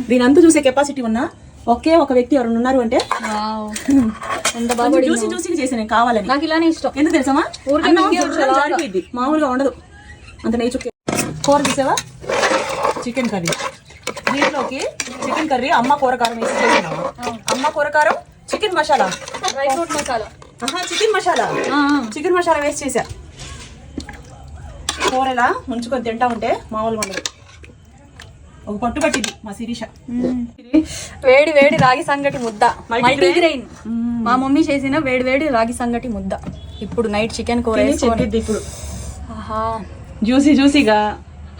దీని అంతా చూసే కెపాసిటీ ఉన్న ఒకే ఒక వ్యక్తి ఎవరు ఉన్నారు అంటే ఎంత బాగా చూసి చూసి చేసాను కావాలని. నాకు ఇలానే ఇష్టం. ఎందుకు తెలుసా, మామూలుగా ఉండదు అంత నెయ్యి చుక్క. కూర తీసావా, చికెన్ కర్రీ. దీంట్లోకి చికెన్ కర్రీ అమ్మ కూరకారం వేసి చేసినావా? అమ్మ కూరకారం chicken masala, dry fruit masala, chicken masala, chicken masala వేసి చేసా. కూర ఇలా ఉంచుకొని తింటా ఉంటే మామూలుగా ఉండదు. ఒక పట్టు పట్టింది మా శిరీష. వేడి వేడి రాగి సంగటి ముద్ద, మల్టీగ్రెయిన్. మా మమ్మీ చేసిన వేడి వేడి రాగి సంగటి ముద్ద. ఇప్పుడు నైట్ చికెన్ కూర చెప్పిద్ది. ఇప్పుడు జ్యూసీ జ్యూసీగా,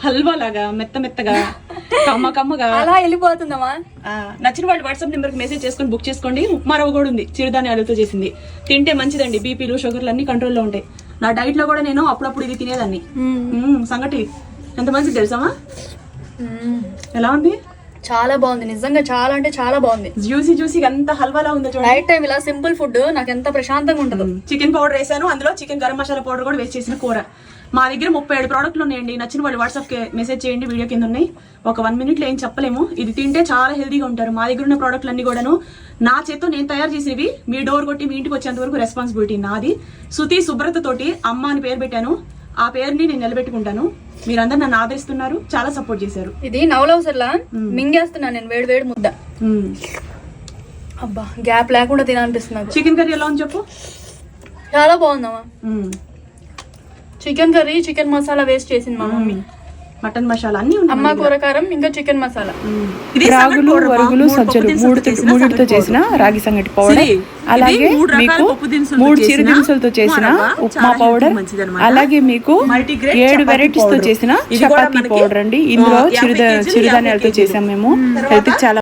హల్వా లాగా, మెత్త మెత్తగా, కమ్మ కమ్మగా అలా వెళ్ళిపోతుందమ్మా. నచ్చిన వాళ్ళు వాట్సాప్ నెంబర్ కి మెసేజ్ చేసుకొని బుక్ చేసుకోండి. ఉప్మా రవ్వ కూడా ఉంది, చిరుధాన్యాలతో చేసింది. తింటే మంచిదండి, బీపీలు షుగర్లు అన్ని కంట్రోల్లో ఉంటాయి. నా డైట్ లో కూడా నేను అప్పుడప్పుడు ఇది తినేదాన్ని. సంగటి ఎంత మంచిది తెలుసామా? ఎలా ఉంది? చాలా బాగుంది నిజంగా, చాలా అంటే చాలా బాగుంది. జ్యూసీ జ్యూసీ ఎంత హల్వాలా ఉందో చూడండి. నైట్ టైం ఇలా సింపుల్ ఫుడ్ నాకు ఎంత ప్రశాంతంగా ఉంటుంది. చికెన్ పౌడర్ వేసాను, అందులో చికెన్ గరం మసాలా పౌడర్ కూడా వేసి చేసిన కూర. మా దగ్గర 37 ప్రోడక్ట్లు ఉన్నాయండి. నచ్చిన వాళ్ళు వాట్సాప్ కి మెసేజ్ చేయండి, వీడియో కింద ఉన్నాయి. ఒక 1 minute లో ఏం చెప్పలేము. ఇది తింటే చాలా హెల్దీగా ఉంటారు. మా దగ్గర ఉన్న ప్రోడక్ట్లు అన్ని కూడాను నా చేత్తో నేను తయారు చేసేవి. మీ డోర్ కొట్టి మీ ఇంటికి వచ్చేంత వరకు రెస్పాన్సిబిలిటీ నాది. శృతి శుభ్రత తోటి అమ్మ అని పేరు పెట్టాను. ఆ పేరుని నేను నిలబెట్టుకుంటాను. మీరందరూ నన్ను ఆదరిస్తున్నారు, చాలా సపోర్ట్ చేశారు. ఇది నవలవసర్లా మింగేస్తున్నాను నేను వేడి వేడి ముద్ద. అబ్బా గ్యాప్ లేకుండా తినాలనిపిస్తుంది. చికెన్ కర్రీ ఎలా ఉంది చెప్పు? చాలా బాగుందమ్మా. Chicken curry chicken masala waste చేసింది మా మమ్మీ. మటన్ మసాలా అన్ని అమ్మ కూరకారం ఇంకా చికెన్ మసాలా. రాగులు, వరుగులు, సజ్జలు మూడిటితో చేసిన రాగి సంగటి పౌడర్, అలాగే మీకు 3 చిరు దినుసులతో చేసిన ఉప్మా పౌడర్, అలాగే మీకు 7 వెరైటీస్ తో చేసిన చపాతీ పౌడర్ అండి. ఇందులో చిరుధాన్యాలతో చేసాం మేము. హెల్త్ చాలా